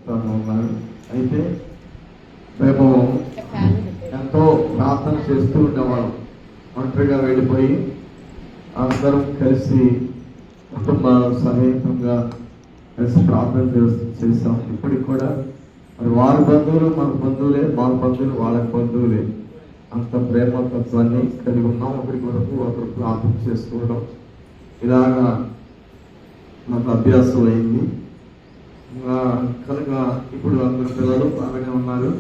తను ఉన్నారు. అయితే మేము ఎంతో ప్రార్థన చేస్తూ ఉండేవాళ్ళం. ఒంటరిగా వెళ్ళిపోయి అందరం కలిసి కుటుంబ సమేతంగా కలిసి ప్రార్థన చేస్తాం. ఇప్పటికి కూడా మరి వారి బంధువులు మన బంధువులే, వాళ్ళ బంధువులు వాళ్ళకి బంధువులే. అంత ప్రేమతత్వాన్ని కలిగి ఉన్నాం. ఒకరి కొరకు ఒకరు ప్రార్థన చేసుకోవడం ఇలాగా మాకు అభ్యాసం అయింది. కనుక ఇప్పుడు అందరు పిల్లలు బాగానే ఉన్నారు,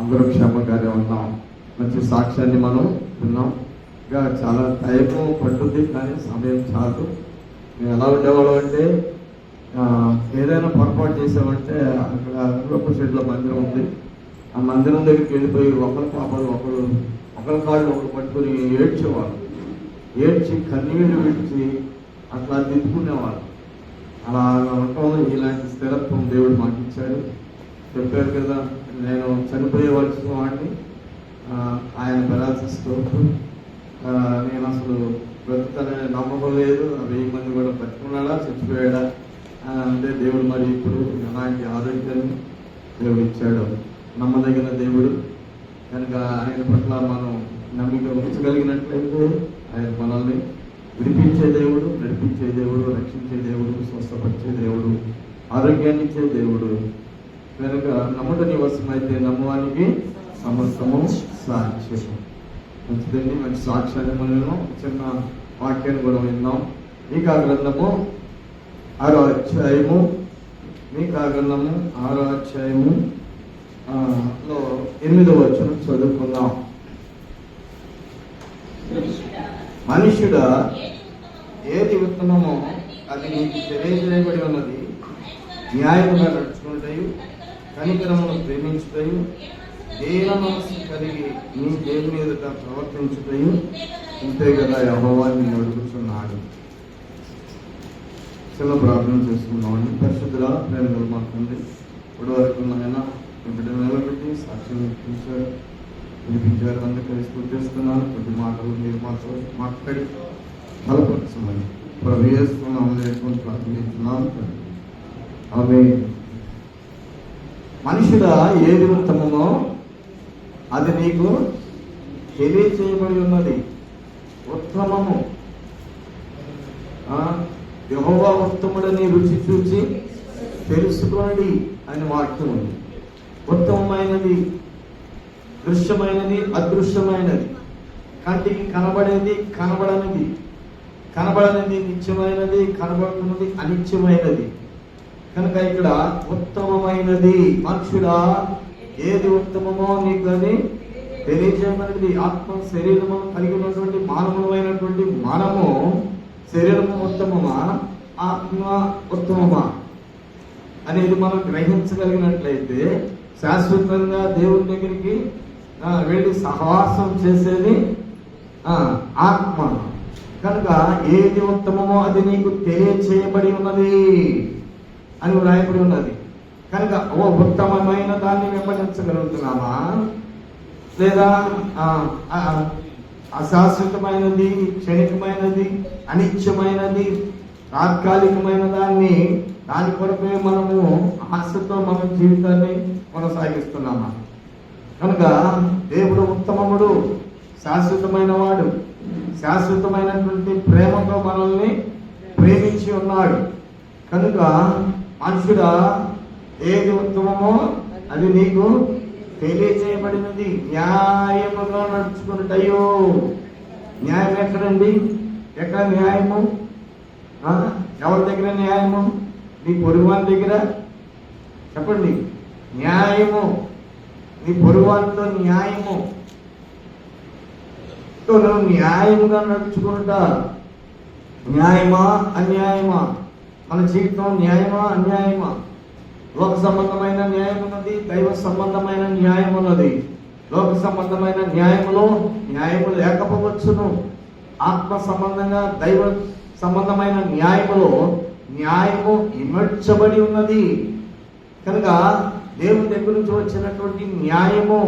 అందరూ క్షేమంగానే ఉన్నాం. మంచి సాక్ష్యాన్ని మనం విన్నాం. ఇంకా చాలా టైము పట్టుద్ది, కానీ సమయం చాలు. మేము ఎలా ఉండేవాళ్ళం అంటే ఏదైనా పొరపాటు చేసామంటే అక్కడ అరుపు చెట్ల మందిరం ఉంది. ఆ మందిరం దగ్గరికి వెళ్ళిపోయి ఒకరి పాపలు ఒకరి కాళ్ళు ఒకరు పట్టుకుని ఏడ్చేవాళ్ళు. ఏడ్చి కన్నీళ్ళు విడిచి అట్లా తిప్పుకునేవాళ్ళు. అలా ఉండటం ఇలాంటి స్థిరత్వం దేవుడు మాకు ఇచ్చాడు. చెప్పారు కదా, నేను చనిపోయే వచ్చిన వాడిని ఆయన పెరాలసిస్తో నేను అసలు బ్రతుకుతానని నమ్మకం లేదు. 1000 మంది కూడా బతుకున్నాడా చచ్చిపోయాడా అంటే దేవుడు మరి ఇప్పుడు అలాంటి ఆరోగ్యాన్ని దేవుడు ఇచ్చాడు. నమ్మదగిన దేవుడు కనుక ఆయన పట్ల మనం నమ్మిక ఉంచగలిగినట్లయితే ఆయన మనల్ని విడిపించే దేవుడు, నడిపించే దేవుడు, రక్షించే దేవుడు, స్వస్థపరిచే దేవుడు, ఆరోగ్యాన్ని ఇచ్చే దేవుడు. కనుక నమ్ముట నీ వశమైతే నమ్మవానికి సమస్తము సాక్ష్యం. మంచిదండి, మంచి సాక్ష్యాన్ని మనం చిన్న వాక్యాన్ని కూడా విన్నాం. మీకా గ్రంథము 6వ అధ్యాయము, మీకా గ్రంథము 6వ అధ్యాయము లో 8వ వచనం చదువుకుందాం. మనుష్యుడా, ఏది ఉత్తమమో అది నీకు తెలియజేయబడి ఉన్నది. న్యాయముగా నడుచుకుంటాయి, కనికరమును ప్రేమించుతాయి, దీన మనసు కలిగి నీ దేవుని ఎదుట ప్రవర్తించుతాయి. ఇంతే కదా యెహోవా నిన్ను అడుగుతున్నాడు. చిన్న ప్రార్థన చేసుకున్నామండి. పరిశుద్ధుల ప్రేమ మాకుంది. ఇప్పుడు వరకు నాయన బిడ్డను నిలబెట్టి సాక్ష్యం వినిపించారు. అందుకని స్ఫూర్తిస్తున్నాను. కొద్ది మాటలు మీరు మాతో మాట్లాడి బలపరచమని ప్రవేశిస్తున్నాం లేకుండా ప్రార్థిస్తున్నాను. ఆమె మనుషుడా, ఏది ఉత్తమమో అది నీకు తెలియచేయబడి ఉన్నది. ఉత్తమము యెహోవా ఉత్తముడని రుచి చూచి తెలుసుకోండి అని వాక్యం ఉంది. ఉత్తమమైనది, దృశ్యమైనది, అదృశ్యమైనది, కంటికి కనబడేది, కనబడనిది, కనబడనిది నిత్యమైనది, కనబడుతున్నది అనిత్యమైనది. కనుక ఇక్కడ ఉత్తమమైనది. మనుషుడా, ఏది ఉత్తమమో నీకు అది తెలియజేయమనేది. ఆత్మ శరీరము కలిగి ఉన్నటువంటి మానవులమైనటువంటి మనము శరీరము ఉత్తమమా, ఆత్మ ఉత్తమమా అనేది మనం గ్రహించగలిగినట్లయితే శాశ్వతంగా దేవుని దగ్గరికి వెళ్ళి సహవాసం చేసేది ఆత్మ. కనుక ఏది ఉత్తమమో అది నీకు తెలియచేయబడి ఉన్నది అని వ్రాయబడి ఉన్నది. కనుక ఉత్తమమైన దాన్ని వెంబడించగలుగుతున్నామా, లేదా అశాశ్వతమైనది, క్షణికమైనది, అనిత్యమైనది, తాత్కాలికమైన దాని కొరకే మనము ఆశతో మన జీవితాన్ని కొనసాగిస్తున్నామా? కనుక దేవుడు ఉత్తమముడు, శాశ్వతమైన వాడు, శాశ్వతమైనటువంటి ప్రేమతో మనల్ని ప్రేమించి ఉన్నాడు. కనుక మనుషుడా, ఏది ఉత్తమమో అది నీకు తెలియజేయబడినది. న్యాయముగా నడుచుకుంటాయో. న్యాయం ఎక్కడండి? ఎక్కడ న్యాయము? ఎవరి దగ్గర న్యాయము? నీ పొరుగువాని దగ్గర. చెప్పండి, న్యాయము నీ పొరుగువానితో న్యాయము. నువ్వు న్యాయముగా నడుచుకుంటా. న్యాయమా అన్యాయమా? మన జీవితం న్యాయమా అన్యాయమా? లోక సంబంధమైన న్యాయం ఉన్నది, దైవ సంబంధమైన న్యాయం ఉన్నది. లోక సంబంధమైన న్యాయము లేకపోవచ్చును. ఆత్మ సంబంధంగా దైవ సంబంధమైన న్యాయము ఇమర్చబడి ఉన్నది. కనుక దేవుని దగ్గర నుంచి వచ్చినటువంటి న్యాయము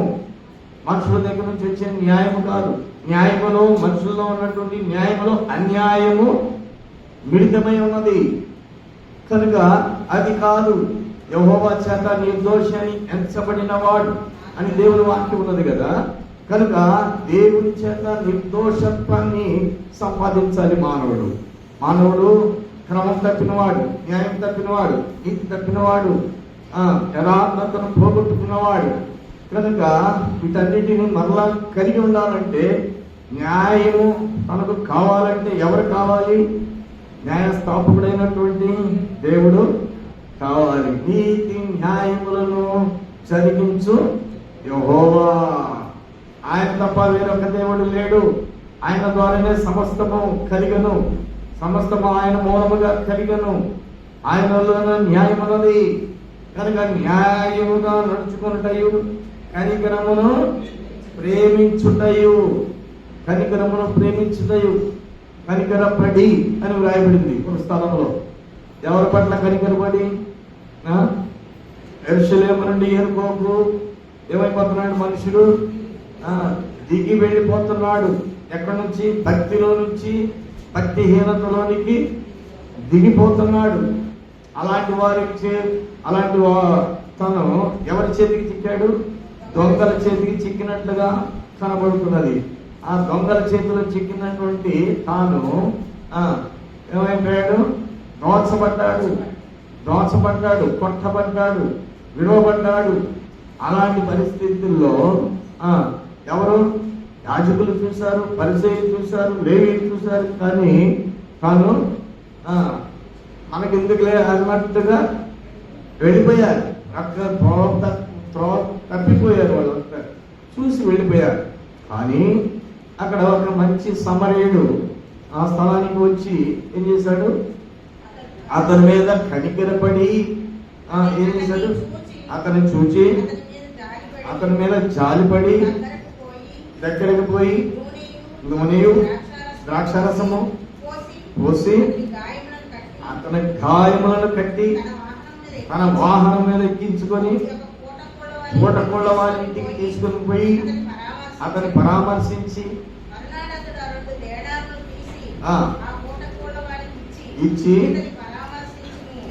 మనుషుల దగ్గర నుంచి వచ్చే న్యాయము కాదు. న్యాయములో, మనుషుల్లో ఉన్నటువంటి న్యాయములో అన్యాయము మిళితమై ఉన్నది. కనుక అది కాదు. యెహోవా చేత నిర్దోషి అని ఎంచబడిన వాడు అని దేవుని వాక్యం ఉన్నది కదా. కనుక దేవుని చేత నిర్దోషత్వాన్ని సంపాదించాలి మానవుడు క్రమం తప్పినవాడు, న్యాయం తప్పినవాడు, నీతి తప్పినవాడు, యథార్థతను పోగొట్టుకున్నవాడు. కనుక వీటన్నిటిని మరలా కలిగి ఉండాలంటే, న్యాయము తనకు కావాలంటే ఎవరు కావాలి? న్యాయస్థాపకుడైనటువంటి దేవుడు కావాలి. నీతి న్యాయములను జరిగించు యెహోవా. ఆయన తప్ప వేరొక దేవుడు లేడు. ఆయన ద్వారానే సమస్తము కలిగను, సమస్తము ఆయన మూలముగా కలిగను. ఆయనలోనే న్యాయమున్నది. కనుక న్యాయముగా నడుచుకున్నటయు, కనికరమును ప్రేమించుటయు, కనికరపడి అని వ్రాయబడింది కొన్ని స్థలంలో. ఎవరి పట్ల కనికరపడి? యెరూషలేము నుండి యెరికోకు ఏమైపోతున్నాడు మనుషుడు? దిగి వెళ్ళిపోతున్నాడు. ఎక్కడి నుంచి? భక్తిలో నుంచి భక్తిహీనతలోనికి దిగిపోతున్నాడు. అలాంటి తను ఎవరి చేతికి చిక్కాడు? దొంగల చేతికి చిక్కినట్లుగా కనబడుతున్నది. ఆ దొంగల చేతిలో చిక్కినటువంటి తాను ఏమైపోయాడు? దోచబడ్డాడు, కొట్టబడ్డాడు, విడవబడ్డాడు. అలాంటి పరిస్థితుల్లో ఎవరు? యాజకులు చూశారు, పరిసయ్యులు చూశారు, లేవీయులు చూశారు. కానీ తాను మనకెందుకులే అన్నట్టుగా వెళ్ళిపోయారు. అక్కడ తప్పిపోయారు. వాళ్ళంతా చూసి వెళ్ళిపోయారు. కానీ అక్కడ ఒక మంచి సమరయుడు ఆ స్థలానికి వచ్చి ఏం చేశాడు? అతని మీద కనికరపడి ఏం చేశాడు? అతన్ని చూచి అతని మీద జాలిపడి దగ్గరకు పోయి నూనెయు ద్రాక్షారసము పోసి అతని గాయములను కట్టి తన వాహనం మీద ఎక్కించుకొని పూటకోళ్ళ వారి ఇంటికి తీసుకొని పోయి అతన్ని పరామర్శించి ఇచ్చి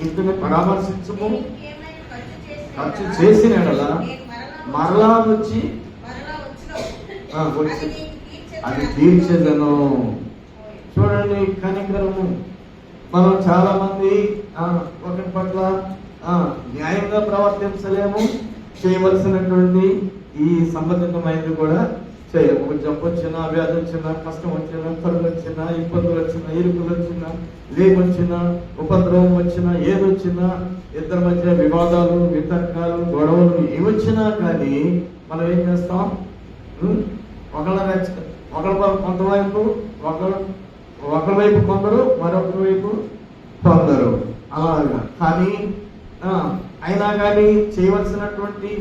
ఇతని పరామర్శించము, ఖర్చు చేసిన మరలా వచ్చి అది తీర్చేదను. చూడండి కనికరము. మనం చాలా మంది ఒకరి పట్ల న్యాయంగా ప్రవర్తించలేము. చేయవలసినటువంటి ఈ సంబంధితమైనది కూడా చేయము. జబ్బు వచ్చినా, వ్యాధి వచ్చినా, కష్టం వచ్చినా, కరువు వచ్చినా, ఇబ్బందులు వచ్చినా, ఇరుకులు వచ్చినా, లేమొచ్చినా, ఉపద్రవం వచ్చినా, ఏదొచ్చినా, ఇద్దరి మధ్య వివాదాలు, వితర్కాలు, గొడవలు ఏవొచ్చినా కానీ మనం ఏం చేస్తాం? ఒకరి వైపు కొందరు, మరొకరి వైపు కొందరు అలాగా. కానీ అయినా కానీ చేయవలసినటువంటి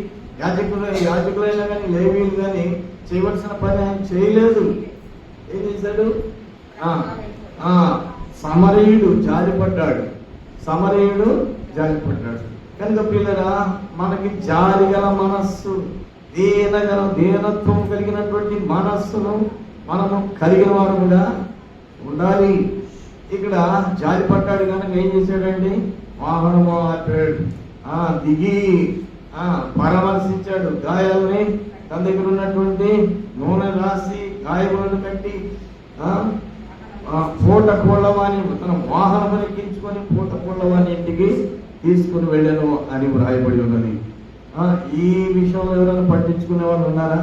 యాజకులైనా కానీ లేవీలు కానీ చేయవలసిన పని ఆయన చేయలేదు. ఏం చేశాడు? సమరయుడు జాలిపడ్డాడు. కనుక పిల్లరా, మనకి జాలి గల మనస్సు, దీనత్వం కలిగినటువంటి మనస్సును మనము కలిగిన వారుగా ఉండాలి. ఇక్కడ జాలిపడ్డాడు కనుక ఏం చేశాడండి? వాహనము ఆపాడు, దిగి పరామర్శించాడు. గాయాలని తన దగ్గర ఉన్నటువంటి నూనె రాసి గాయములను కట్టి పూట కోళ్ళవాణి తన వాహనం ఎక్కించుకొని పూట కోళ్ళవాణి ఇంటికి తీసుకుని వెళ్ళాను అని వ్రాయబడి ఉన్నది. ఈ విషయంలో ఎవరైనా పట్టించుకునే వాళ్ళు ఉన్నారా?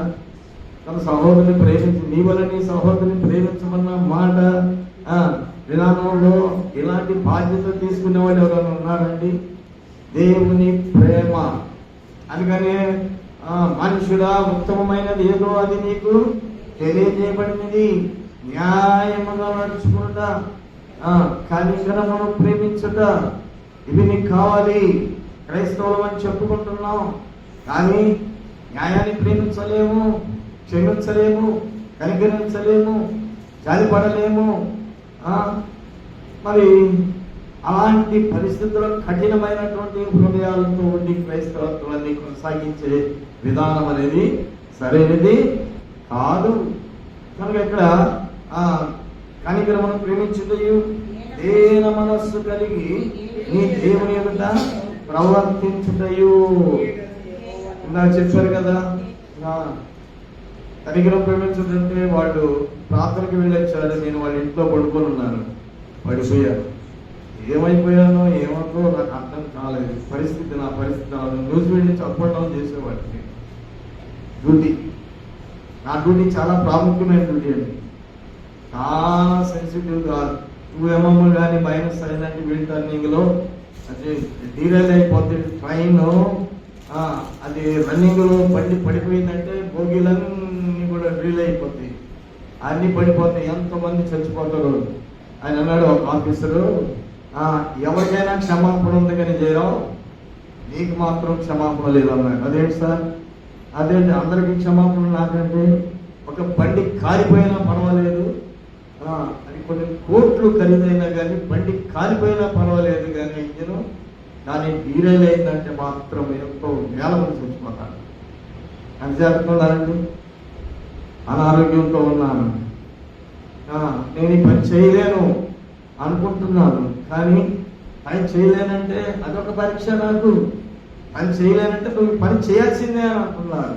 తన సహోదరుని ప్రేమించి నీ వల్ల నీ సహోదరుని ప్రేమించమన్న మాట విధానంలో ఇలాంటి బాధ్యత తీసుకునే వాళ్ళు ఎవరైనా ఉన్నారండి? దేవుని ప్రేమ అందుకనే మనుషుడా, ఉత్తమమైనది ఏదో అది నీకు తెలియజేయబడినది. న్యాయముగా నడుచుకుంట, కనికరమును ప్రేమించుట, ఇవి నీకు కావాలి. క్రైస్తవులు అని చెప్పుకుంటున్నాం కానీ న్యాయాన్ని ప్రేమించలేము, క్షమించలేము, కనికరించలేము, జాలిపడలేము. మరి అలాంటి పరిస్థితుల్లో కఠినమైనటువంటి హృదయాలతో ఉండి క్రైస్తవత్వాన్ని కొనసాగించే విధానం అనేది సరైనది కాదు. కనుక ఇక్కడ కనికరమును ప్రేమించుటయు, దీన మనస్సు కలిగి నీ దేవుని ఎదుట ప్రవర్తించుటయు. ఇందాక చెప్పారు కదా, తనిఖీలో ప్రేమించుంటే వాళ్ళు ప్రార్థనకి వెళ్ళొచ్చారు, నేను వాళ్ళ ఇంట్లో పడుకొని ఉన్నాను, పడిపోయారు. ఏమైపోయానో ఏమో నాకు అర్థం కాలేదు. నా పరిస్థితి న్యూజిలాండ్ నుంచి అప్ అండ్ డౌన్ చేసేవాడిని. డ్యూటీ, నా డ్యూటీ చాలా ప్రాముఖ్యమైన డ్యూటీ అండి. చాలా సెన్సిటివ్ కాదు. 2mm కానీ మైనస్ అయిందంటే వీల్ టర్నింగ్లో అది డీరైల్ అయిపోతే ట్రైన్, అది రన్నింగ్లో బండి పడిపోయిందంటే బోగీలన్నీ కూడా డ్రీల్ అయిపోతాయి, అన్నీ పడిపోతాయి, ఎంతోమంది చచ్చిపోతారు. ఆయన అన్నాడు ఒక ఆఫీసరు, ఎవరికైనా క్షమాపణ ఉంది కానీ చేయరావు, నీకు మాత్రం క్షమాపణ లేదన్నాడు. అదేంటి సార్? అదేంటి అందరికీ క్షమాపణ నాకంటే? ఒక బండి కాలిపోయినా పర్వాలేదు, అది కొన్ని కోట్లు ఖరీదైనా కానీ బండి కాలిపోయినా పర్వాలేదు, కానీ ఇంజను దాని డీరైల్ అయిందంటే మాత్రం ఎంతో వేల మంది చచ్చిపోతాను. అని జరుగుతున్నారండి. అనారోగ్యంతో ఉన్నాను, నేను ఈ పని చేయలేను అనుకుంటున్నాను, కానీ పని చేయలేనంటే అదొక పరీక్ష. నాకు పని చేయలేనంటే నువ్వు పని చేయాల్సిందే అని అంటున్నారు.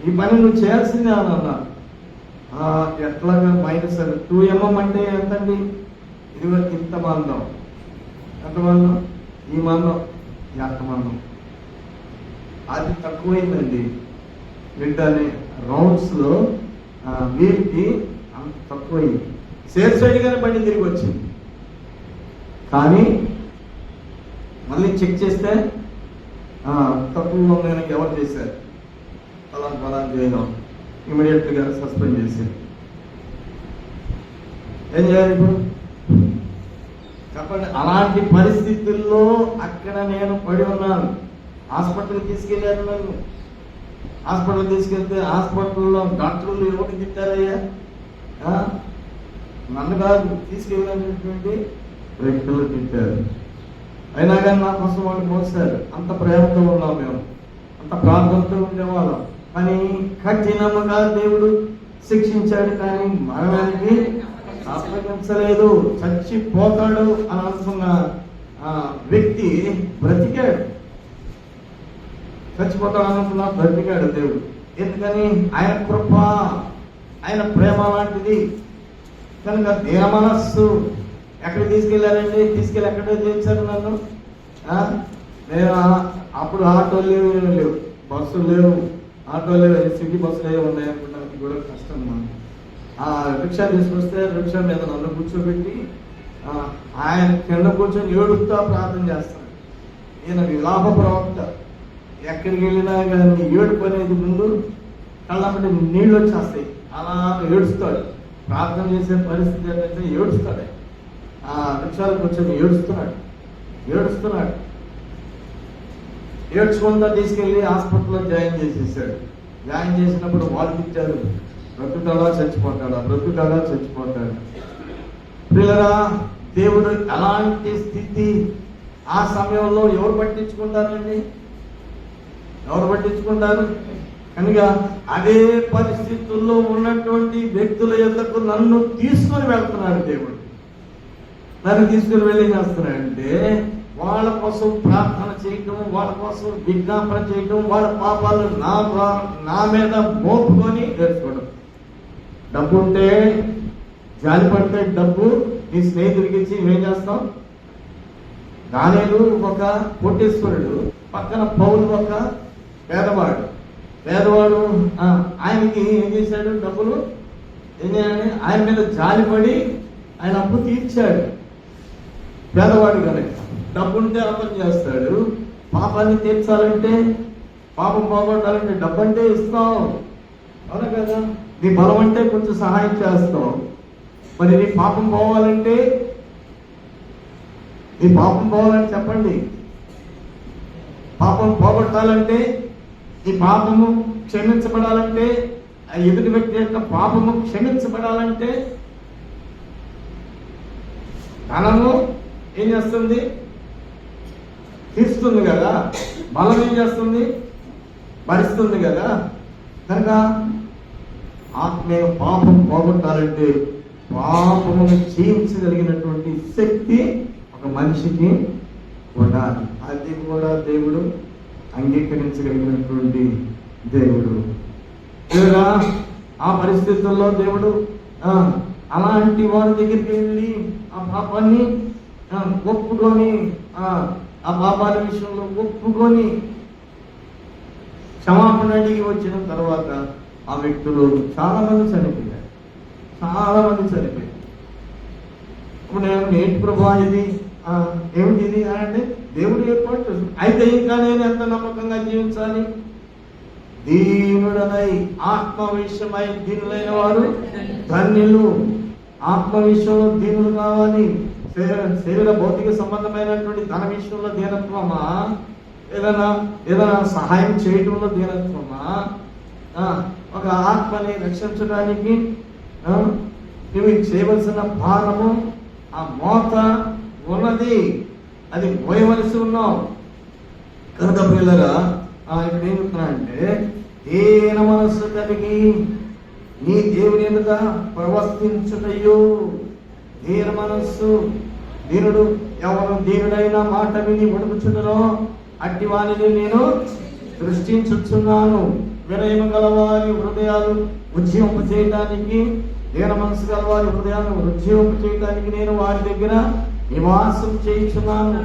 ఈ పని నువ్వు చేయాల్సిందే అని అన్నారు. ఎట్లాగా మైనస్ 2mm అంటే ఎంతండి? ఇది ఇంత మందం, ఎంత మందం? ఈ మందం ఎంత మందం? అది తక్కువైందండి. వెంటనే రౌండ్స్లో వీరికి అంత తక్కువైంది. సేఫ్ సైడ్గానే బండి తిరిగి వచ్చింది, కానీ మళ్ళీ చెక్ చేస్తే తక్కువ ఉందని ఎవరు చేశారు? బలాన్ని చేయడం, ఇమీడియట్గా సస్పెండ్ చేశారు. ఏం చేయాలి ఇప్పుడు చెప్పండి? అలాంటి పరిస్థితుల్లో అక్కడ నేను పడి ఉన్నాను. హాస్పిటల్కి తీసుకెళ్ళారు నన్ను. హాస్పిటల్ తీసుకెళ్తే హాస్పిటల్లో డాక్టర్లు ఎవరికి తిట్టారయ్యా? నన్ను కాదు, తీసుకెళ్ళినటువంటి వ్యక్తులు తిట్టారు. అయినా కానీ నా కోసం వాళ్ళు మోసారు. అంత ప్రేమతో ఉన్నాం మేము, అంత ప్రార్థనతో ఉండేవాళ్ళం. కానీ కఠినముగా దేవుడు శిక్షించాడు, కానీ మరణానికి అప్పగించలేదు. చచ్చిపోతాడు అని అనుకున్న వ్యక్తి బ్రతికాడు. చచ్చిపోతాడు అనుకున్న బ్రతికాడు దేవుడు. ఎందుకని? ఆయన కృప, ఆయన ప్రేమ లాంటిది. కనుక దేన మనస్సు. ఎక్కడికి తీసుకెళ్ళారండి? తీసుకెళ్ళి ఎక్కడో చేయించారు నన్ను. నేను అప్పుడు ఆటోలు లేవు, బస్సులు లేవు, ఆటోలు లేవు, సిటీ బస్సులు ఏవి ఉన్నాయి అనుకుంటానికి కూడా కష్టం. రిక్షా తీసుకొస్తే రిక్షా మీద నన్ను కూర్చోబెట్టి ఆయన కింద కూర్చొని ఏడుస్తా ప్రార్థన చేస్తాను. ఈయన విలాప ప్రవక్త. ఎక్కడికి వెళ్ళినా కానీ ఏడుపు అనేది ముందు కళ్ళంటే నీళ్ళు వచ్చేస్తాయి. అలా ఏడుస్తాడు. ప్రార్థన చేసే పరిస్థితి ఏంటంటే ఏడుస్తాడు. రిక్షాలకు వచ్చి ఏడుస్తున్నాడు. ఏడ్చుకుంటా తీసుకెళ్ళి హాస్పిటల్లో జాయిన్ చేసేసాడు. జాయిన్ చేసినప్పుడు వాళ్ళు ఇచ్చారు, బ్రతుకుతాడా చచ్చిపోతాడు. పిల్లరా, దేవుడు ఎలాంటి స్థితి ఆ సమయంలో ఎవరు పట్టించుకుంటారండి? కనుక అదే పరిస్థితుల్లో ఉన్నటువంటి వ్యక్తుల యొద్దకు నన్ను తీసుకొని వెళ్తున్నాడు దేవుడు. నన్ను తీసుకుని వెళ్ళి చేస్తున్నాడంటే వాళ్ళ కోసం ప్రార్థన చేయటం, వాళ్ళ కోసం విజ్ఞాపన చేయటం, వాళ్ళ పాపాలు నా మీద మోపుకొని నేర్చుకోవడం. డబ్బు ఉంటే జాలి పడితే డబ్బు నీ స్నేహితుడికి ఇచ్చి ఏం చేస్తాం? దానియేలు ఒక కోటేశ్వరుడు, పక్కన పౌలు ఒక పేదవాడు. ఆయనకి ఏం చేశాడు? డబ్బులు ఏం చేయాలని ఆయన మీద జాలిపడి ఆయన అప్పు తీర్చాడు. పేదవాడు కనుక డబ్బుంటే అర్థం చేస్తాడు. పాపాన్ని తీర్చాలంటే, పాపం పోగొట్టాలంటే డబ్బు అంటే ఇస్తాం, అవునా కదా? నీ బలం అంటే కొంచెం సహాయం చేస్తాం. మరి నీ పాపం పోవాలంటే చెప్పండి. పాపం పోగొట్టాలంటే, ఈ పాపము క్షమించబడాలంటే, ఆ ఎదుటి వ్యక్తి యొక్క పాపము క్షమించబడాలంటే ధనము ఏం చేస్తుంది? తీరుస్తుంది కదా. బలం ఏం చేస్తుంది? భరిస్తుంది కదా. కనుక ఆత్మీయ పాపం పోగొట్టాలంటే పాపమును జయించగలిగినటువంటి శక్తి ఒక మనిషికి ఉండాలి. అది కూడా దేవుడు అంగీకరించగలిగినటువంటి దేవుడు. లేదా ఆ పరిస్థితుల్లో దేవుడు అలాంటి వారి దగ్గరికి వెళ్ళి ఆ పాపాన్ని ఒప్పుకొని ఆ పాపాల విషయంలో ఒప్పుకొని క్షమాపణ అడిగి వచ్చిన తర్వాత ఆ వ్యక్తులు చాలా మంది చనిపోయారు. ఇప్పుడు ఏంటి ప్రభా ఇది, ఏమిటి ఇది అంటే దేవుడు ఏర్పాటు చేస్తుంది. అయితే ఇంకా నేను ఎంత నమ్మకంగా జీవించాలి? దీనుడనై ఆత్మవిషయమై దీనులైన వారు ధన్యులు. ఆత్మ విషయంలో దీనులు కావాలి. శరీర భౌతిక సంబంధమైనటువంటి ధన విషయంలో దీనత్వమా, ఏదైనా సహాయం చేయడంలో దీనత్వమా, ఒక ఆత్మని రక్షించడానికి నువ్వు చేయవలసిన భారము, ఆ మోత ఉన్నది, అది మోయవలసి ఉన్నావు కనుక పిల్లరా ఇక్కడ ఏం చెప్తున్నా అంటే దీన మనస్సు కలిగి నీ దేవుని ఎదుట ప్రవర్తించుటయు. దీన మనస్సు, దీనుడు ఎవరు దీనుడైన మాట విని వణుకుచుండునో అట్టి వారిని నేను దృష్టించుచున్నాను. వినయము గలవారి హృదయాలు ఉజ్జీవింప చేయడానికి, దీన మనసు గలవారి హృదయాలను ఉజ్జీవింప చేయడానికి నేను వారి దగ్గర నివాసం చేయించున్నాను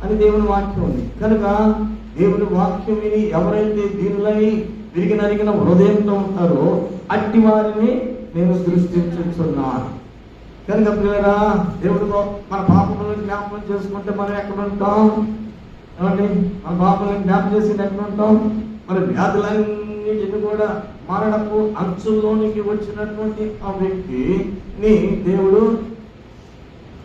అని దేవుని వాక్యం ఉంది. కనుక దేవుని వాక్యం విని ఎవరైతే దీనులై విరిగి నరిగిన హృదయంతో ఉంటారో అట్టి వారిని నేను దృష్టించుచున్నాను. కనుక ప్రియరా, దేవుడితో మన పాపములను జ్ఞాపకం చేసుకుంటే మనం ఎక్కడ ఉంటాం? ఏమండి, మన పాపములను జ్ఞాపకం చేసి ఎక్కడ ఉంటాం? మన వ్యాధులన్నిటిని కూడా మరణపు అంచుల్లోనికి వచ్చినటువంటి ఆ వ్యక్తిని దేవుడు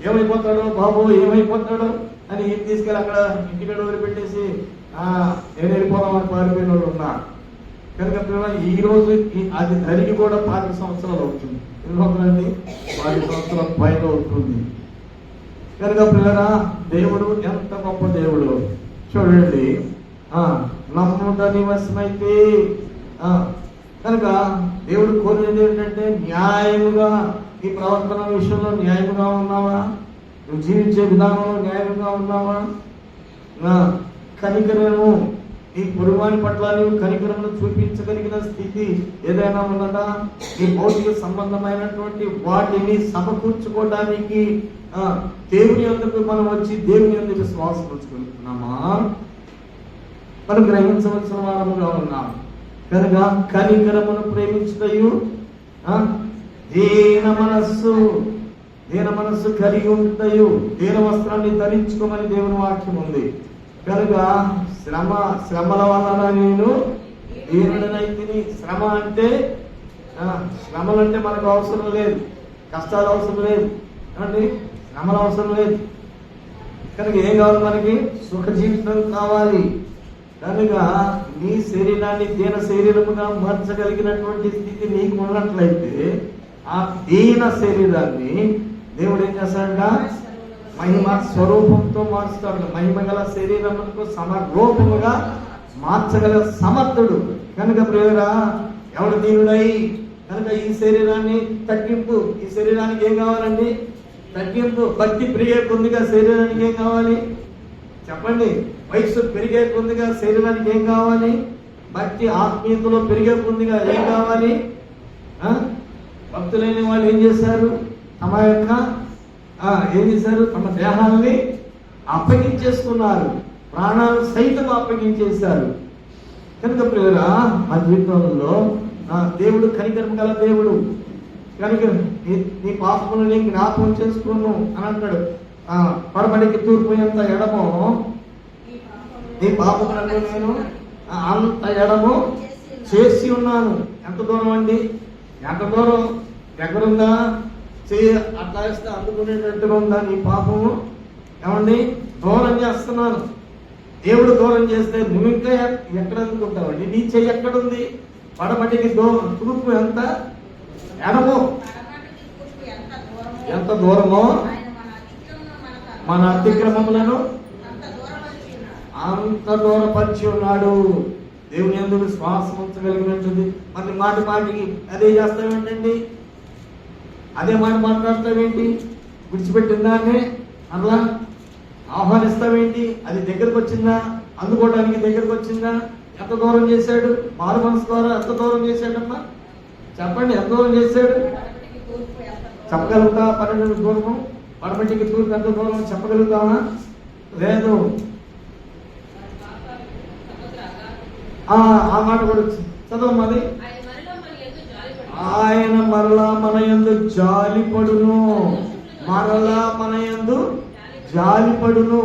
ఏమైపోతాడో బాబు ఏమైపోతాడో అని తీసుకెళ్ళి అక్కడ ఇంటికాడ వదిలిపెట్టేసి నేను వెళ్ళిపోదామని పారిపోయిన వాళ్ళు ఉన్నారు. కనుక ఈ రోజు అది జరిగి కూడా 5 సంవత్సరాలు అవుతుంది. ఎన్ని అవుతుందండి? 5 సంవత్సరాల పైన అవుతుంది. కనుక పిల్లరా, దేవుడు ఎంత గొప్ప దేవుడు చూడండి. నమ్ముట నివసమైతే కనుక దేవుడు కోరినది ఏంటంటే న్యాయముగా ఈ ప్రవర్తన విషయంలో న్యాయముగా ఉన్నావా? నువ్వు జీవించే విధానంలో న్యాయంగా ఉన్నావా? కనికరము, ఈ పొరుగువాని పట్ల నీవు కనికరమును చూపించగలిగిన స్థితి ఏదైనా ఉన్నదా? ఈ భౌతిక సంబంధమైనటువంటి వాటిని సమకూర్చుకోవడానికి దేవుని అందుకు మనం వచ్చి దేవుని అందుకు విశ్వాసం ఉంచుకుంటున్నామా? మనం గ్రహించవలసిన వారముగా ఉన్నాం. కనుక కనికరమును ప్రేమించుటయు దీన మనస్సు కలిగి ఉంటాయు. దీన వస్త్రాన్ని ధరించుకోమని దేవుని వాక్యం ఉంది. కనుక శ్రమల వలన నేను దీనుడనైతిని. శ్రమలంటే మనకు అవసరం లేదు, కష్టాలు అవసరం లేదు, అంటే శ్రమలు అవసరం లేదు. కనుక ఏం కావాలి? మనకి సుఖ జీవితం కావాలి. కనుక నీ శరీరాన్ని దీన శరీరముగా మార్చగలిగినటువంటి స్థితి నీకు ఉన్నట్లయితే ఆ దీన శరీరాన్ని దేవుడు ఏం చేస్తాడంట? మహిమ స్వరూపంతో మార్చుతాడు. మహిమ గల శరీరముకు సమరూపముగా మార్చగల సమర్థుడు. కనుక ప్రియరా, ఎవడు దీనుడై కనుక ఈ శరీరాన్ని తగ్గింపు. ఈ శరీరానికి ఏం కావాలండి? తగ్గింపు. భక్తి పెరిగే కొద్దిగా శరీరానికి ఏం కావాలి? చెప్పండి. వయస్సు పెరిగే కొద్దిగా శరీరానికి ఏం కావాలి? భక్తి ఆత్మీయతలో పెరిగే కొద్దిగా ఏం కావాలి? భక్తులైన వాళ్ళు ఏం చేశారు? తమ యొక్క తమ దేహాలని అప్పగించేసుకున్నారు, ప్రాణాలు సైతం అప్పగించేశారు. కనుక ప్రియరా, మా జీవితంలో దేవుడు కనికరం గల దేవుడు. కనుక నీ పాపములని జ్ఞాపకం చేసుకోను అని అంటాడు. పడమడికి తూర్పు ఎంత ఎడమో నీ పాపములను నేను అంత ఎడమో చేసి ఉన్నాను. ఎంత దూరం అండి? ఎంత దూరం? ఎక్కడుందా? అట్లా వేస్తే అందుకునేటట్టుగా ఉందా నీ పాపము? ఏమండి, దూరం చేస్తున్నాను. దేవుడు దూరం చేస్తే నువ్వు ఇంకా ఎక్కడ అందుకుంటావండి? నీ చెయ్యి ఎక్కడుంది? పడమటికి తూర్పు ఎంత ఎడమో ఎంత దూరమో మన అతిక్రమములను అంత దూరపరిచి ఉన్నాడు. దేవుని ఎందుకు శ్వాస ఉంచగలిగినట్టుంది. మరి మాటికి అదే చేస్తావేంటండి? అదే మాట మాట్లాడతావేంటి? విడిచిపెట్టిందానే అట్లా ఆహ్వానిస్తావేంటి? అది దగ్గరకు వచ్చిందా? అందుకోవడానికి దగ్గరకు వచ్చిందా? ఎంత దూరం చేశాడు? మారు మనసు ద్వారా ఎంత దూరం చేశాడమ్మా? చెప్పండి, ఎంత దూరం చేశాడు? చెప్పగలుగుతా? 12 దూరము, పడమటికి తూర్పు ఎంత దూరం చెప్పగలుగుతావా? లేదు. ఆ మాట కూడా వచ్చింది, చదవమ్మది. ఆయన మరలా మన యందు జాలిపడును, మరలా మన యందు జాలిపడును,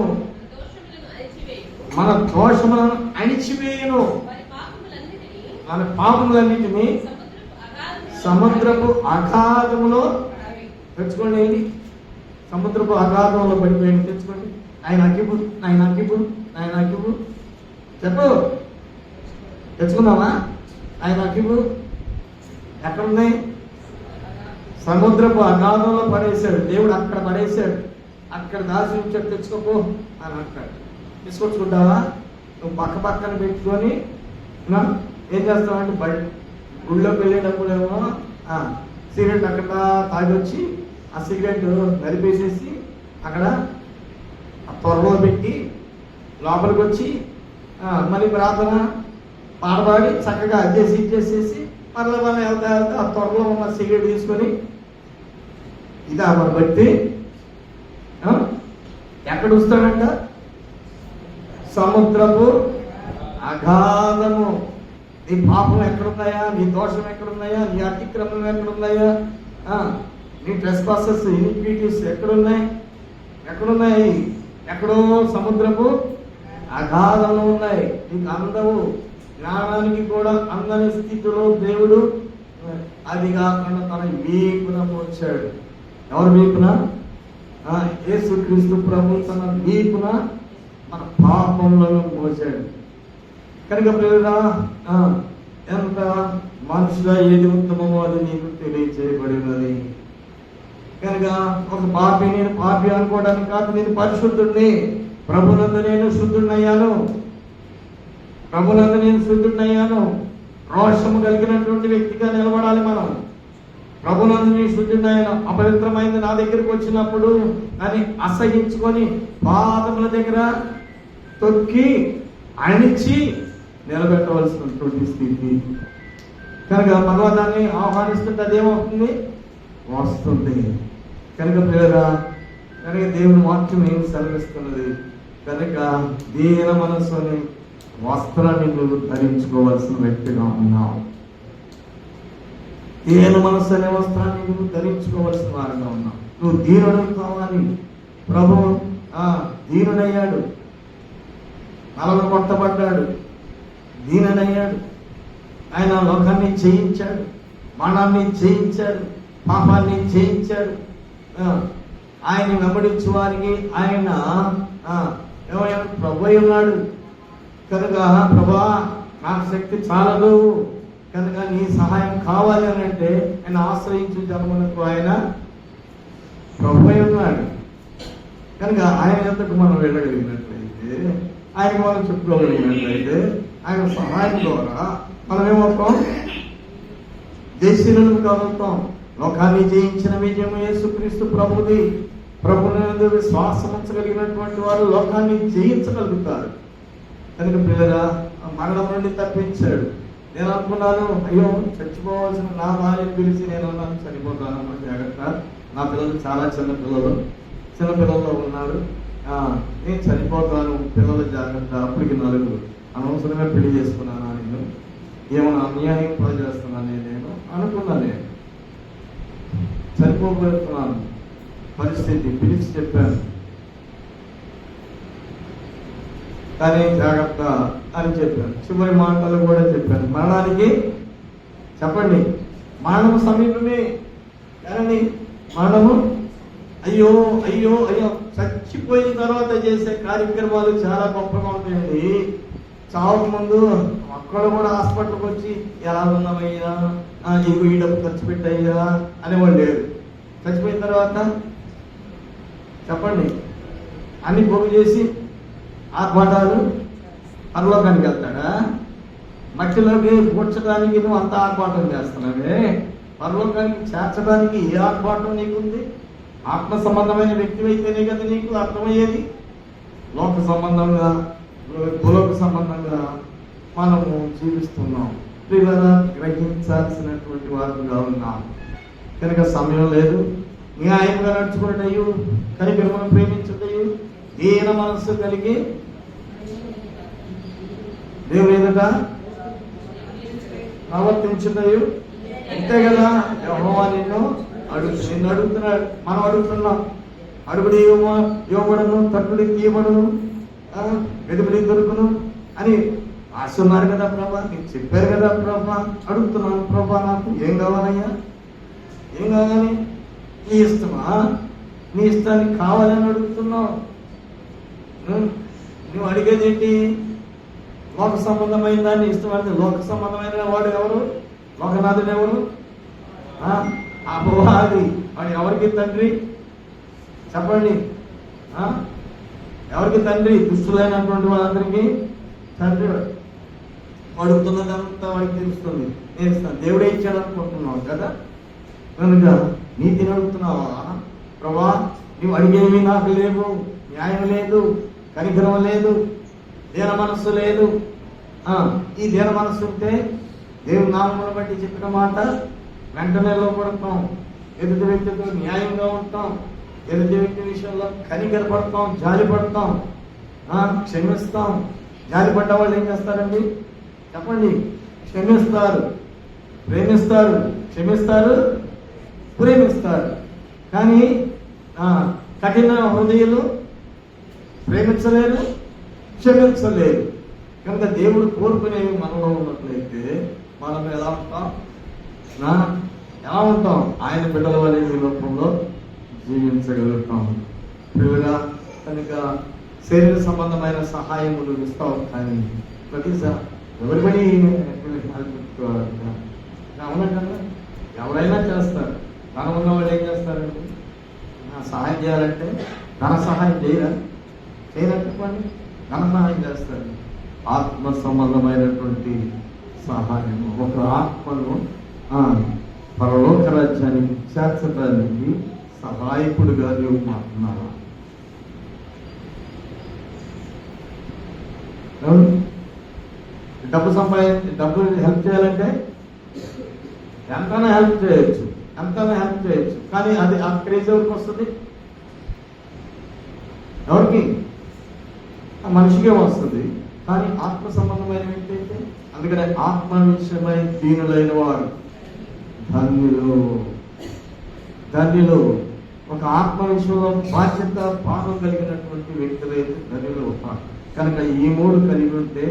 మన దోషములను అణిచివేయును, మన పాపములన్నిటినీ సముద్రపు అగాధములో తెచ్చుకోండి. ఏంటి? సముద్రపు అగాధంలో పడిపోయింది. తెచ్చుకోండి. ఆయన అగ్గిపు, ఆయన అగ్గిపు, ఆయన అగ్గిపు. చెప్పు, తెచ్చుకున్నావా? ఆయన అగ్గిపు ఎక్కడున్నాయి? సముద్రపు అగాధంలో పడేశాడు దేవుడు, అక్కడ పడేశాడు, అక్కడ దాచి ఉంచాడు. తెచ్చుకోపో అని అంటాడు. తీసుకొచ్చుకుంటావా? నువ్వు పక్కన పెట్టుకొని ఏం చేస్తావంటే గుళ్ళోకి వెళ్ళేటప్పుడేమో సిగరెట్ అక్కడ తాగొచ్చి ఆ సిగరెట్ నలిపేసేసి అక్కడ త్వరలో పెట్టి లోపలికి వచ్చి మళ్ళీ ప్రార్థన పాడబాడి చక్కగా అడ్జేసి ఇచ్చేసేసి మరలా మనం వెళ్తా ఆ త్వరలో ఉన్న సిగరెట్ తీసుకొని ఇదా మన బట్టి ఎక్కడ వస్తాడంట? సముద్రపు అగాధము. నీ పాపం ఎక్కడున్నాయా? నీ దోషం ఎక్కడున్నాయా? నీ అతిక్రమం ఎక్కడున్నాయా? నీ ట్రెస్పాసెస్, ఇనిక్విటీస్ ఎక్కడున్నాయి? ఎక్కడున్నాయి? ఎక్కడో సముద్రపు అగాధంలో ఉన్నాయి. నీకు అందవు. జ్ఞానానికి కూడా అందని స్థితిలో దేవుడు అది కాకుండా తన వీపున మోచాడు. ఎవరు వీపున? యేసుక్రీస్తు ప్రభు తన వీపున మన పాపంలో మోసాడు. కనుక ప్రియుడా, ఎంత మనుషుగా ఏది ఉత్తమమో అది నీకు తెలియచేయబడినది. కనుక ఒక పాపి, నేను పాపి అనుకోవడానికి కాదు, నేను పరిశుద్ధుడిని, ప్రభునందు నేను శుద్ధుడినయ్యాను, ప్రభునందు నేను శుద్ధుడినయ్యాను. రోషము కలిగినటువంటి వ్యక్తిగా నిలబడాలి మనం. ప్రభునందు నేను శుద్ధుడినయ్యాను. అపవిత్రమైంది నా దగ్గరికి వచ్చినప్పుడు దాన్ని అసహించుకొని పాదముల దగ్గర తొక్కి అణిచి నిలబెట్టవలసినటువంటి స్థితి. కనుక భగవంతాన్ని ఆహ్వానిస్తుంటే అదేమవుతుంది? వస్తుంది. కనుక ప్రియరా, కనుక దేవుని వాక్యం ఏం సెలవిస్తున్నది? కనుక దీన మనస్సుని వస్త్రాన్ని నువ్వు ధరించుకోవాల్సిన వ్యక్తిగా ఉన్నావు. దీన మనస్సు అనే వస్త్రాన్ని నువ్వు ధరించుకోవాల్సిన వారిగా ఉన్నావు. నువ్వు దీనుడు కావాలి. ప్రభు దీనుడయ్యాడు, నలలు కొట్టబడ్డాడు, దీనుడయ్యాడు. ఆయన లోకాన్ని జయించాడు, మరణాన్ని జయించాడు, పాపాన్ని జయించాడు. ఆయన వెంబడించు వారికి ఆయన ప్రభు ఉన్నాడు. కనుక ప్రభా, నాకు శక్తి చాలదు, కనుక నీ సహాయం కావాలి అని అంటే ఆయన ఆశ్రయించు జన్మలకు ఆయన ప్రభు ఉన్నాడు. కనుక ఆయన ఎంతకు మనం వెళ్ళగలిగినట్లయితే, ఆయన మనం చెప్పుకోగలిగినట్లయితే, ఆయన సహాయం ద్వారా మనం ఏమవుతాం? దేశీయులను కావుతాం. లోకాన్ని జయించిన విజయం యేసుక్రీస్తు ప్రభుది. ప్రభునందు విశ్వాసం ఉంచగలిగినటువంటి వారు లోకాన్ని జయించగలుగుతారు. కనుక పిల్లరా, మరణం నుండి తప్పించాడు. నేను అనుకున్నాను, అయ్యో చచ్చిపోవాల్సిన నా భార్యను పిలిచి నేను అన్నాను చనిపోతానమ్మా, జాగ్రత్త, నా పిల్లలు చాలా చిన్నపిల్లల్లో ఉన్నారు, నేను చనిపోతాను, పిల్లలు జాగ్రత్త. అప్పటికి 4 అనవసరంగా పెళ్లి చేసుకున్నాను. నేను ఏమైనా అన్యాయం చేస్తున్నాను నేను అనుకున్నాను. నేను చనిపోతున్నాను పరిస్థితి పిలిచి చెప్పాను, కానీ జాగ్రత్త అని చెప్పాను. చివరి మాటలు కూడా చెప్పాను. మరణానికి చెప్పండి, మరణము సమీపమే. కానీ మరణము అయ్యో అయ్యో అయ్యో చచ్చిపోయిన తర్వాత చేసే కార్యక్రమాలు చాలా గొప్పగా ఉంటాయండి. చావు ముందు అక్కడ కూడా హాస్పిటల్కి వచ్చి ఎలా ఉన్నామయ్యా, నీకు ఈ డబ్బు ఖర్చు పెట్టయ్యా అనేవాళ్ళు లేరు. చచ్చిపోయిన తర్వాత చెప్పండి, అన్ని పోగు చేసి ఆర్భాటాలు పరలోకానికి వెళ్తాడా? మట్టిలోకి పూడ్చడానికి నువ్వు అంత ఆర్భాటం చేస్తున్నావే, పరలోకానికి చేర్చడానికి ఏ ఆర్భాటం నీకుంది? ఆత్మ సంబంధమైన వ్యక్తి అయితేనే కదా నీకు అర్థమయ్యేది. లోక సంబంధంగా, భూలోక సంబంధంగా మనము జీవిస్తున్నాం. ప్రియులారా, గ్రహించాల్సినటువంటి వారుగా ఉన్నాం. కనుక సమయం లేదు. న్యాయంగా నడుచుకున్నటయు, కనికరమును ప్రేమించుటయు, దీన మనస్సు కలిగి దేవుని ఎదుట ప్రవర్తించుటయు. అంతే కదా, యెహోవా నిన్ను అడుగుతున్నాడు. మనం అడుగుతున్నాం. అడుగుడు ఇవ్వబడును, తట్టుడు తీయబడును, వెతుకుడి దొరుకును అని రాస్తున్నారు కదా ప్రభా. నీకు చెప్పారు కదా ప్రభా. అడుగుతున్నాను ప్రభా, నాకు ఏం కావాలయ్యా, ఏం కావాలి? నీ ఇష్టమా? నీ ఇష్టానికి కావాలని అడుగుతున్నావు. నువ్వు అడిగేది ఏంటి? లోక సంబంధమైన దాన్ని ఇష్టమైనది. లోక సంబంధమైన వాడు ఎవరు? లోకనాథుడు ఎవరు? అపవాది. వాడు ఎవరికి తండ్రి చెప్పండి? ఎవరికి తండ్రి? దుష్టులైనటువంటి వాళ్ళందరికీ తండ్రి. అడుగుతున్నదంతా వాడికి తెలుస్తుంది. నేను ఇస్తాను, దేవుడే ఇచ్చాడు అనుకుంటున్నావు కదా. కనుక నీతిని అడుగుతున్నావా? ప్రభా, నువ్వు అడిగేవి నాకు లేవు, న్యాయం లేదు, కనికరం లేదు, దీన మనస్సు లేదు. ఈ దీన మనస్సు ఉంటే దేవుని నామమును బట్టి చెప్పిన మాట వెంటనే లోపడతాం. ఎదుటి వ్యక్తితో న్యాయంగా ఉంటాం. ఎదుటి వ్యక్తి విషయంలో కనికరపడతాం, జాలి పడతాం, క్షమిస్తాం. జాలి పడ్డ వాళ్ళు ఏం చేస్తారండి చెప్పండి? క్షమిస్తారు, ప్రేమిస్తారు. క్షమిస్తారు, ప్రేమిస్తారు. కానీ కఠిన హృదయులు ప్రేమించలేరు, క్షమించలేరు. కనుక దేవుడు కోరుకునేవి మనలో ఉన్నట్లయితే మనం ఎలా ఉంటాం? ఎలా ఉంటాం? ఆయన బిడ్డల వలె ఈ లోకంలో జీవించగలుగుతాం. పిల్లగా కనుక శరీర సంబంధమైన సహాయములు ఇస్తావు, కానీ ఎవరిబడి అవునంటారా? ఎవరైనా చేస్తారు. ధనం ఉన్న వాళ్ళు ఏం చేస్తారండి? సహాయం చేయాలంటే ధన సహాయం చేయరనుకోండి, ధన సహాయం చేస్తారు. ఆత్మ సంబంధమైనటువంటి సహాయం, ఒక ఆత్మను పరలోక రాజ్యానికి చేర్చడానికి సహాయకుడుగా నువ్వు మాట్లాడుతున్నావా? డబ్బు హెల్ప్ చేయాలంటే ఎంతైనా హెల్ప్ చేయొచ్చు, కానీ అది ఆ క్రేజ్ ఎవరికి వస్తుంది? ఎవరికి? ఆ మనిషికే వస్తుంది. కానీ ఆత్మ సంబంధమైన వ్యక్తి అయితే, అందుకనే ఆత్మ విషయమై దీనులైన వారు ధన్యులు. ఒక ఆత్మ విషయంలో బాధ్యత పాఠం కలిగినటువంటి వ్యక్తులైతే ధన్యులు. కనుక ఈ మూడు కలిగి ఉంటే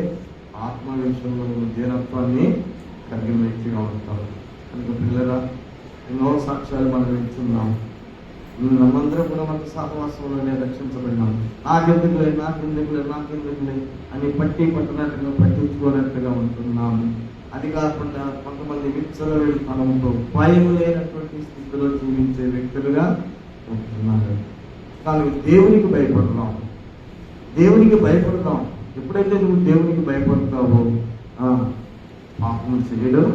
ఆత్మ విషయంలో దీనత్వాన్ని కలిగిన వ్యక్తిగా ఉంటారు. కనుక పిల్లరా, ఎన్నో సాక్ష్యాలు మనం ఇస్తున్నాం. మనమందరం కూడా మన సహవాసంలోనే రక్షించబడినాం. నాకెందుకులే అని పట్టించుకోనట్టుగా ఉంటున్నాము. అది కాకుండా కొంతమంది విచ్చలవిడితనంతో భయం లేనటువంటి స్థితిలో జీవించే వ్యక్తులుగా ఉంటున్నారు. కానీ దేవునికి భయపడదాం. ఎప్పుడైతే నువ్వు దేవునికి భయపడతావో పాపం చేయడం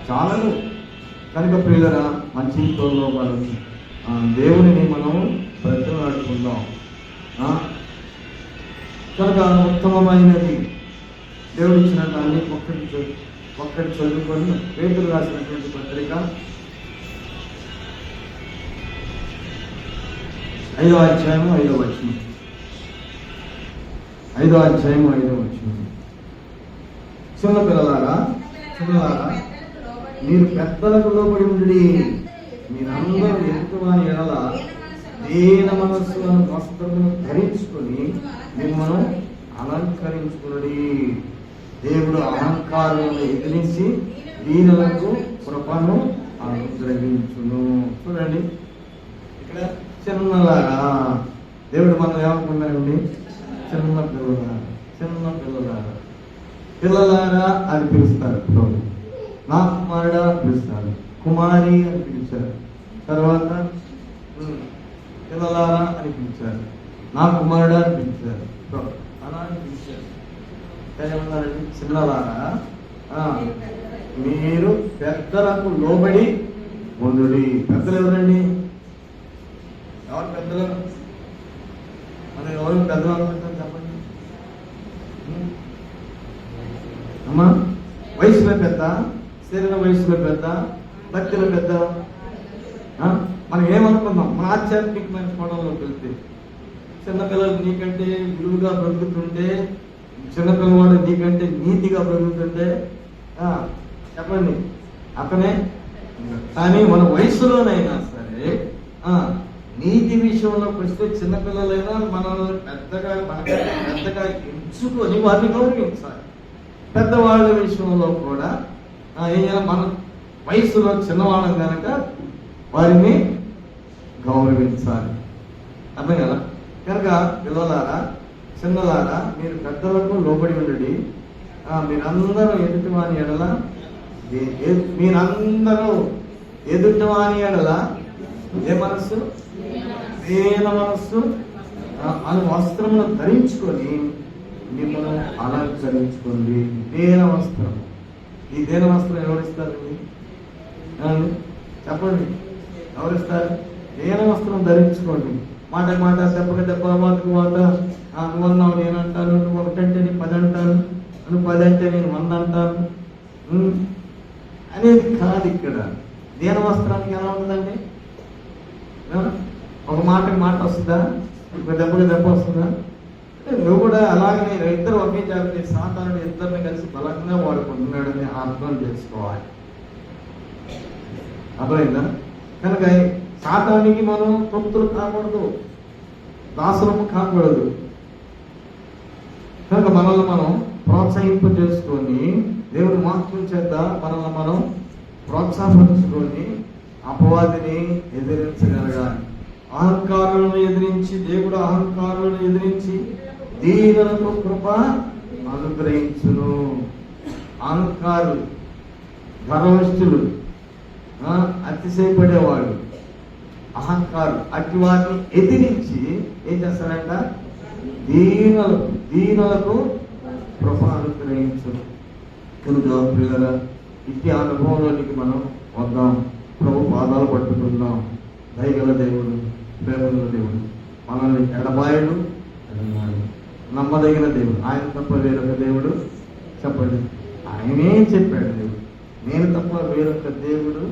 చాలదు. కనుక ప్రియులరా, మంచి ఇంట్లో మనం దేవునిని మనం బ్రతిమాడుకుందాం. కనుక ఉత్తమమైనది దేవుడు ఇచ్చిన దాన్ని ఒక్కటి చదువుకొని పేతురు రాసినటువంటి పత్రిక 5వ అధ్యాయము 5వ వచనం. 5వ అధ్యాయము 5వ వచనం. చిన్న పిల్లలారా, మీరు పెద్దలకు లోబడి ఉండి, మీరందరూ ఎదుటివాని ఎడల దీన మనస్సులను వస్త్రమును ధరించుకొని మిమ్మల్ని అలంకరించుకుని. దేవుడు అహంకారాలను ఎదిరించి దీనులకు కృపను అనుగ్రహించును. చూడండి, ఇక్కడ చిన్నలారా దేవుడు మనం ఏమనుకున్నాడండి? చిన్న పిల్లలారా అని పిలుస్తారు. నా కుమారుడా అని పిలుస్తారు, కుమారి అని పిలిచారు. తర్వాత పిల్లలారా అని పిలిచారు, నా కుమారుడా అని పిలిచారు, అలా అని పిలిచారు. ఏమన్నారండి? చిన్నలారా మీరు పెద్దలకు లోబడి ఉండుడి. పెద్దలు ఎవరండి? ఎవరు పెద్దలు? మనం ఎవరు పెద్దలు అనుకుంటాం చెప్పండి అమ్మా. వయసులో పెద్ద, శరీర వయసులో పెద్ద, భక్తిలో పెద్ద. మనం ఏమనుకున్నాం? మన ఆధ్యాత్మికమైన కోణంలోకి వెళ్తే చిన్నపిల్లలు నీకంటే విలువగా బ్రతుకుతుంటే, చిన్నపిల్లవాడు నీకంటే నీతిగా బ్రతుకుతుంటే చెప్పండి అతనే. కానీ మన వయసులోనైనా సరే నీతి విషయంలోకి వస్తే చిన్నపిల్లలైనా మనల్ని పెద్దగా ఎంచుకొని వారిని గౌరవించాలి. పెద్దవాళ్ళ విషయంలో కూడా మన వయసులో చిన్నవాళ్ళం కనుక వారిని గౌరవించాలి. అర్థం కదా? కనుక పిల్లలారా, చిన్నలారా, మీరు పెద్దలకు లోబడి ఉండండి. మీరందరూ ఎదుటివాని ఎడల ఏ మనస్సు? దేన మనస్సు అని వస్త్రమును ధరించుకొని మిమ్మల్ని అలంకరించుకోండి. దేన వస్త్రం. ఈ దేన వస్త్రం ఎవరిస్తారండి? చెప్పండి, ఎవరిస్తారు? దేన వస్త్రం ధరించుకోండి. మాట దెబ్బ మాటకు మాట. నువ్వు అన్నావు నేను అంటాను, నువ్వు ఒకటంటే నేను 10 అంటాను, నువ్వు 10 అంటే నేను 100 అంటాను అనేది కాదు. ఇక్కడ దేన వస్త్రానికి ఎలా ఉంటుందండి? ఒక మాటకి మాట వస్తుందా? ఒక దెబ్బకి దెబ్బ వస్తుందా? నువ్వు కూడా అలాగే ఇద్దరు ఒకే జాగ్రత్త. సాతానుడు ఇద్దరిని కలిసి బలంగా వాడుకుంటున్నాడని అర్థం చేసుకోవాలి. అర్థమైందా? కనుక సాతానికి మనం తొత్తులు కాకూడదు, దాసులము కాకూడదు. కనుక మనల్ని మనం ప్రోత్సహింపు చేసుకొని దేవుని వాక్యం చేత మనల్ని మనం ప్రోత్సాహించుకొని అపవాదిని ఎదిరించగలగాలి. అహంకారులను ఎదిరించి దేవుడు అహంకారులను ఎదిరించి దీనులకు కృప అనుగ్రహించును. అహంకారులు, గర్వష్ఠులు, అతిశయపడేవాడు, అహంకారులు, అట్టి వారిని ఎదిరించి ఏం చేస్తారంట? దీనులకు కృప అనుగ్రహించును. కనుక పిల్లల ఇట్టి అనుభవంలోనికి మనం వద్దాం. ప్రభు పాదాలు పట్టుకుందాం. దయగల దేవుడు, ప్రేమగల దేవుడు, మనల్ని ఎడబాయుడు, నమ్మదగిన దేవుడు. ఆయన తప్ప వేరొక దేవుడు చెప్పండి. ఆయనే చెప్పాడు, దేవుడు నేను తప్ప వేరొక దేవుడు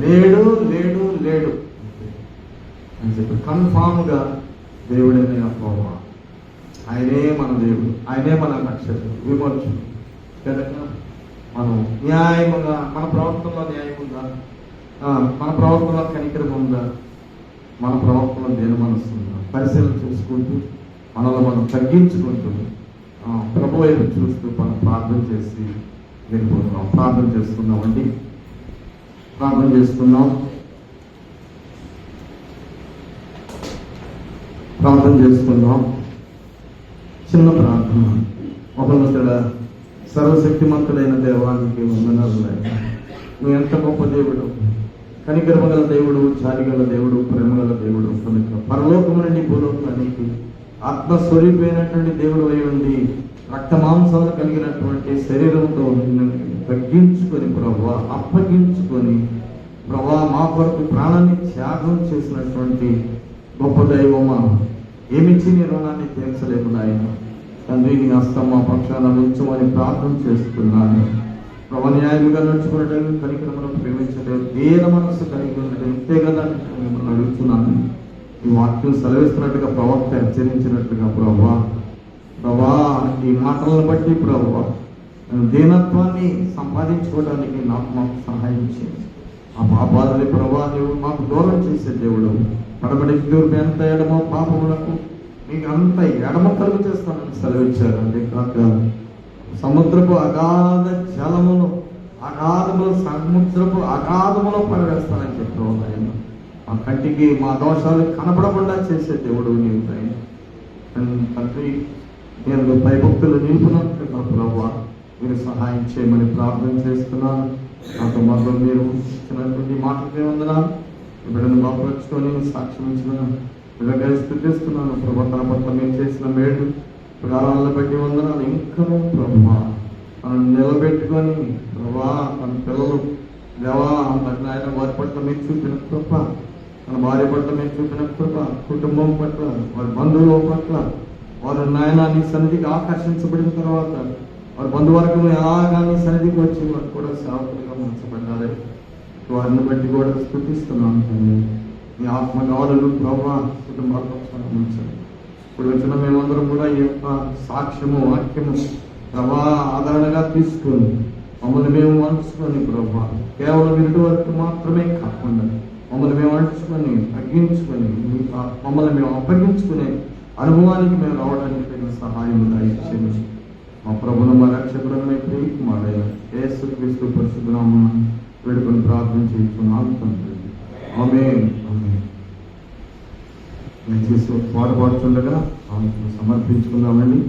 లేడు లేడు లేడు అని చెప్పి కన్ఫామ్గా దేవుడనే అపోహ. ఆయనే మన దేవుడు, ఆయనే మన నక్షత్రం, విమోచన. కనుక మనం న్యాయముగా మన ప్రవర్తనలో న్యాయం ఉందా? మన ప్రవర్తనలో కనికరం ఉందా? మన ప్రవర్తనలో దేని మనసు ఉందా? పరిశీలన చూసుకుంటూ మనలో మనం తగ్గించుకుంటూ ప్రభు వైపు చూస్తూ మనం ప్రార్థన చేసి వెళ్ళిపోతున్నాం. ప్రార్థన చేసుకుందామండి. ప్రార్థన చేసుకుందాం. చిన్న ప్రార్థన. మహోన్నతుడ, సర్వశక్తిమంతుడైన దేవానికి వందనాలు. నువ్వు ఎంత గొప్ప దేవుడు, కనికరమగల దేవుడు, జాలిగల దేవుడు, ప్రేమగల దేవుడు. కనుక పరలోకము నుండి భూలోకానికి ఆత్మస్వరూపైనటువంటి దేవుడు అయి ఉండి రక్త మాంసాలు కలిగినటువంటి శరీరంతో తగ్గించుకొని ప్రభు అప్పగించుకొని ప్రభా మా కొరకు ప్రాణాన్ని త్యాగం చేసినటువంటి గొప్ప దైవమా, ఏమిచ్చి నీ రుణాన్ని తీర్చలేము నాయన. తండ్రి, నీ హస్తం మా పక్షాన ఉంచమని ప్రార్థన చేస్తున్నాను. ప్రభు న్యాయముగా నడుచుకున్నట్టు కనికరమును ప్రేమించలేదు, దేన మనస్సు కలిగి ఉన్నట్టు ఇంతే కదా మిమ్మల్ని అడుగుతున్నాను. ఈ వాక్యం సెలవిస్తున్నట్టుగా ప్రవక్త హెచ్చరించినట్టుగా ప్రభా ఈ మాటలను బట్టి ప్రభా దీనత్వాన్ని సంపాదించుకోవడానికి మాకు సహాయం చేయండి. ఆ పాపాలని ప్రభా నువ్వు మాకు దూరం చేసే దేవుడు. పడబడి దూరం ఎంత ఎడమో పాపములకు మీకు అంత ఎడమ కలుగు చేస్తానని సెలవిచ్చారు. అంతేకాక సముద్రపు అగాధ జలమును సముద్రపు అగాధములో పడవేస్తానని చెప్పావు ఆయన. మా కంటికి మా దోషాలు కనపడకుండా చేసే దేవుడు నీవు తండ్రి. నేను భయభక్తులు నింపునట్టుగా ప్రభావ మీరు సహాయం చేయమని ప్రార్థన చేస్తున్నాను. నాతో మాతో మీరు ఇచ్చినటువంటి మాటలకే వందనాలు. బిడ్డను బాగుపరుచుకొని సాక్ష్యం ఇచ్చిన బిడ్డగా స్థుతిస్తున్నాను. ప్రభా తన పట్ల మీరు చేసిన మేలు ప్రాణాలను బట్టి వందనాలు. ఇంకా ప్రభా మనం నిలబెట్టుకొని ప్రభా తన పిల్లలు దేవా నాయన వారి పట్ల మీరు చూపిన కృప, మన భార్య పట్ల మీరు చూపిన కృప, కుటుంబం పట్ల, వారి బంధువుల పట్ల, వారు నాయన నీ సన్నిధికి ఆకర్షించబడిన తర్వాత వారి బంధువర్గం ఎలాగా నీ సన్నిధికి వచ్చి వారు కూడా సేవకులుగా మార్చబడ్డారు. వారిని బట్టి కూడా స్తుతిస్తున్నాను తండ్రి. నీ ఆత్మ గౌరవులు ప్రభావ కుటుంబాలకు సంబంధించండి. ఇప్పుడు వచ్చిన మేమందరం కూడా ఈ యొక్క సాక్ష్యము వాక్యము ప్రభా ఆదరణగా తీసుకొని మమ్మల్ని మేము అంచుకొని ప్రభా కేవలం వినటి వరకు మాత్రమే కాకుండా మమ్మల్ని మేము అంచుకొని తగ్గించుకొని మమ్మల్ని మేము అప్పగించుకునే అనుభవానికి మేము రావడానికి తగిన సహాయం దయచేయండి. మా ప్రభును మా రక్షకుడమే ప్రియకుమారైన యేసుక్రీస్తు పరిశుద్ధ నామమున వేడుకొని ప్రార్థన చేస్తున్నాను తండ్రి. ఆమేన్. ఆమేన్. నేను చేసి పాడుతుండగా సమర్పించుకుందామండి.